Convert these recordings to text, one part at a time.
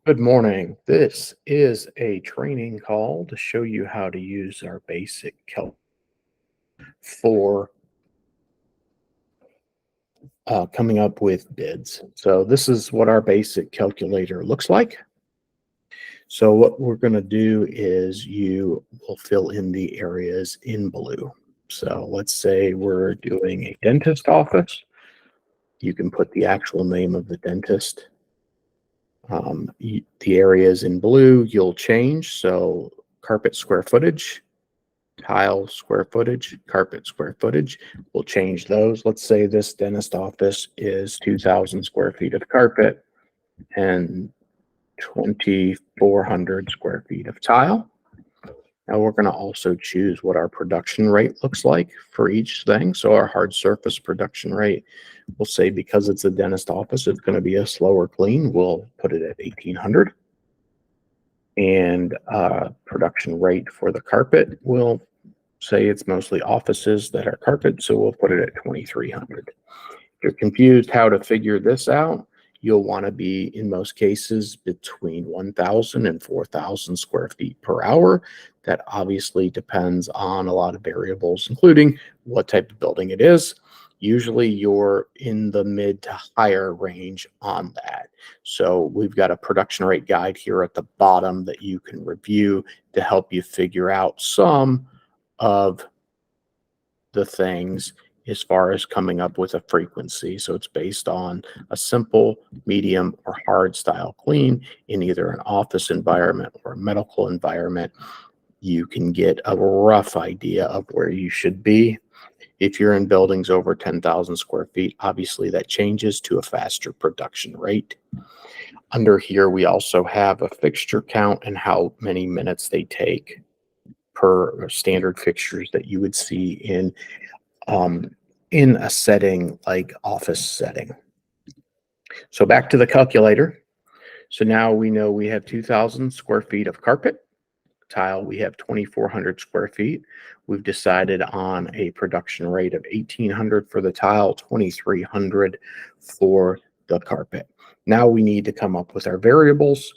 Good morning. This is a training call to show you how to use our basic calc for coming up with bids. So this is what our basic calculator looks like. So what we're going to do is you will fill in the areas in blue. So let's say we're doing a dentist office. You can put the actual name of the dentist. The areas in blue you'll change. So carpet square footage, tile square footage, carpet square footage. We'll change those. Let's say this dentist office is 2,000 square feet of carpet and 2,400 square feet of tile. Now we're going to also choose what our production rate looks like for each thing. So our hard surface production rate, we'll say because it's a dentist office, it's going to be a slower clean. We'll put it at 1,800. And production rate for the carpet, we'll say it's mostly offices that are carpet, so we'll put it at 2,300. If you're confused how to figure this out, you'll want to be, in most cases, between 1,000 and 4,000 square feet per hour. That obviously depends on a lot of variables, including what type of building it is. Usually you're in the mid to higher range on that. So we've got a production rate guide here at the bottom that you can review to help you figure out some of the things as far as coming up with a frequency. So it's based on a simple, medium, or hard style clean in either an office environment or a medical environment. You can get a rough idea of where you should be. If you're in buildings over 10,000 square feet, obviously that changes to a faster production rate. Under here, we also have a fixture count and how many minutes they take per standard fixtures that you would see in a setting like office setting. So back to the calculator. So now we know we have 2,000 square feet of carpet. Tile, we have 2,400 square feet. We've decided on a production rate of 1,800 for the tile, 2,300 for the carpet. Now we need to come up with our variables.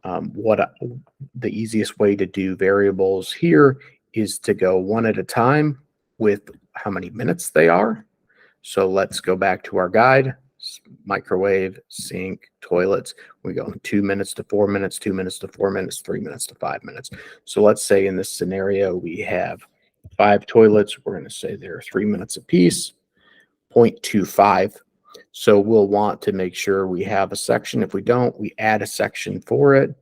The easiest way to do variables here is to go one at a time with how many minutes they are. So let's go back to our guide. Microwave, sink, toilets. We go 2 minutes to 4 minutes, 2 minutes to 4 minutes, 3 minutes to 5 minutes. So let's say in this scenario we have 5 toilets. We're going to say they're 3 minutes apiece, 0.25. So we'll want to make sure we have a section. If we don't, we add a section for it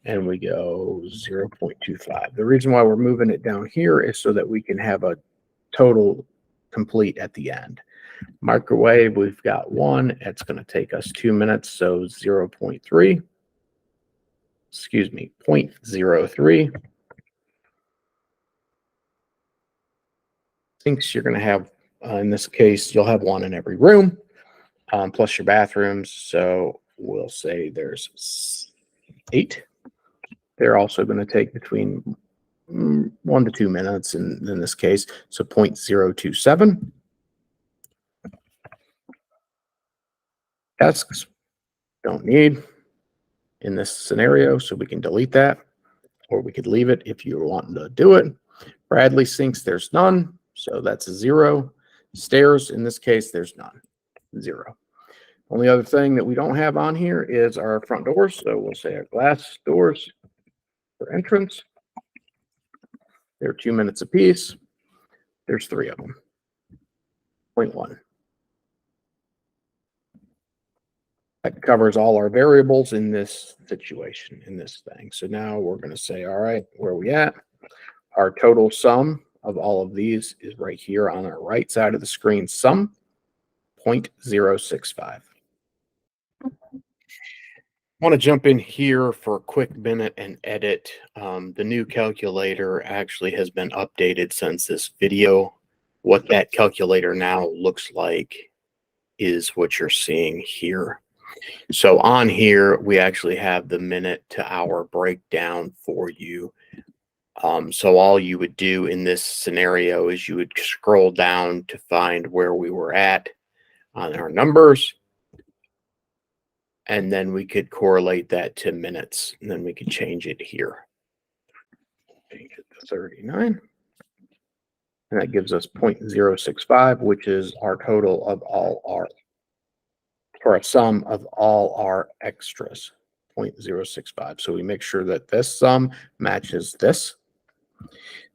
and we go 0.25. The reason why we're moving it down here is so that we can have a total complete at the end. Microwave, we've got 1. It's going to take us 2 minutes, so 0.3. Excuse me, 0.03. Sinks, you're going to have, in this case, you'll have 1 in every room, plus your bathrooms. So we'll say there's 8. They're also going to take between 1 to 2 minutes in this case, so 0.027. Desks, don't need in this scenario, so we can delete that, or we could leave it if you're wanting to do it. Bradley sinks, there's none, so that's a 0. Stairs, in this case, there's none, 0. Only other thing that we don't have on here is our front doors, so we'll say our glass doors for entrance. They're 2 minutes apiece. There's 3 of them, 0.1. That covers all our variables in this situation, in this thing. So now we're going to say, all right, where are we at? Our total sum of all of these is right here on our right side of the screen, sum 0.065. I want to jump in here for a quick minute and edit. The new calculator actually has been updated since this video. What that calculator now looks like is what you're seeing here. So on here, we actually have the minute to hour breakdown for you. So all you would do in this scenario is you would scroll down to find where we were at on our numbers. And then we could correlate that to minutes, and then we could change it here. Change it to 39. And that gives us 0.065, which is our total of all our, or a sum of all our extras, 0.065. So we make sure that this sum matches this.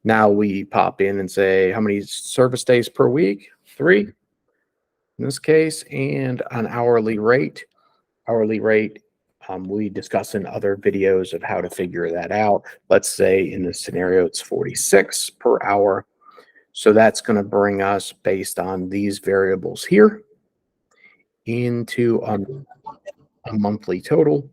Now we pop in and say, how many service days per week? 3 in this case, and an hourly rate. Hourly rate, we discuss in other videos of how to figure that out. Let's say in this scenario, it's 46 per hour. So that's going to bring us, based on these variables here, into a monthly total,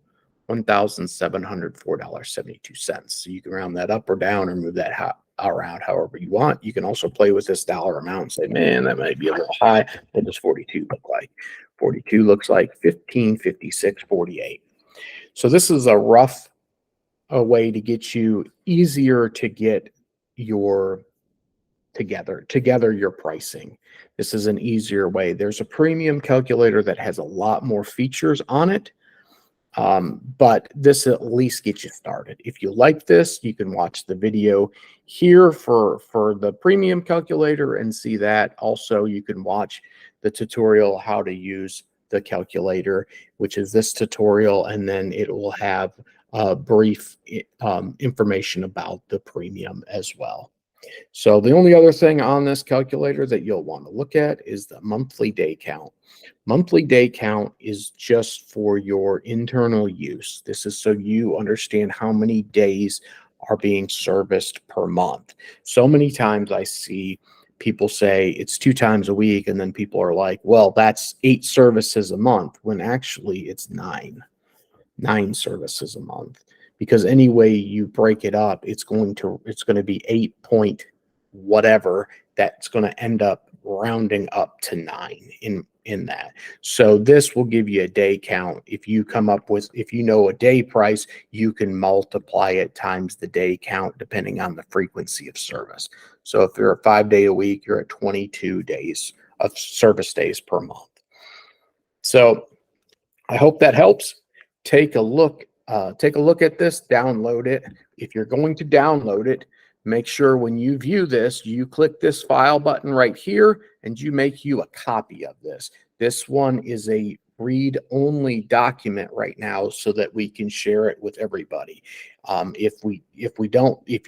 $1,704.72. So you can round that up or down or move that around however you want. You can also play with this dollar amount and say, man, that might be a little high. What does 42 look like? 42 looks like 1556.48. So this is a rough way to get you easier to get your together your pricing. This is an easier way. There's a premium calculator that has a lot more features on it. But this at least gets you started. If you like this, you can watch the video here for the premium calculator and see that. Also, you can watch the tutorial how to use the calculator, which is this tutorial, and then it will have brief information about the premium as well. So the only other thing on this calculator that you'll want to look at is the monthly day count. Monthly day count is just for your internal use. This is so you understand how many days are being serviced per month. So many times I see people say it's 2 times a week, and then people are like, well, that's 8 services a month, when actually it's 9 services a month. Because any way you break it up, it's going to be 8 point whatever, that's going to end up rounding up to 9 in that. So this will give you a day count. If you come up with, if you know a day price, you can multiply it times the day count depending on the frequency of service. So if you're a 5-day a week, you're at 22 days of service days per month. So I hope that helps. Take a look at this, download it. If you're going to download it, make sure when you view this, you click this file button right here and you make you a copy of this. This one is a read-only document right now so that we can share it with everybody. If you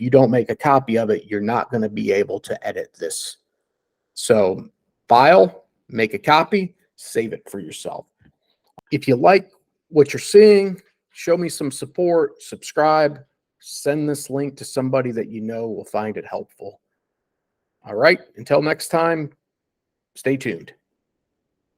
don't make a copy of it, you're not going to be able to edit this. So file, make a copy, save it for yourself. If you like what you're seeing, show me some support, subscribe, send this link to somebody that you know will find it helpful. All right, until next time, stay tuned.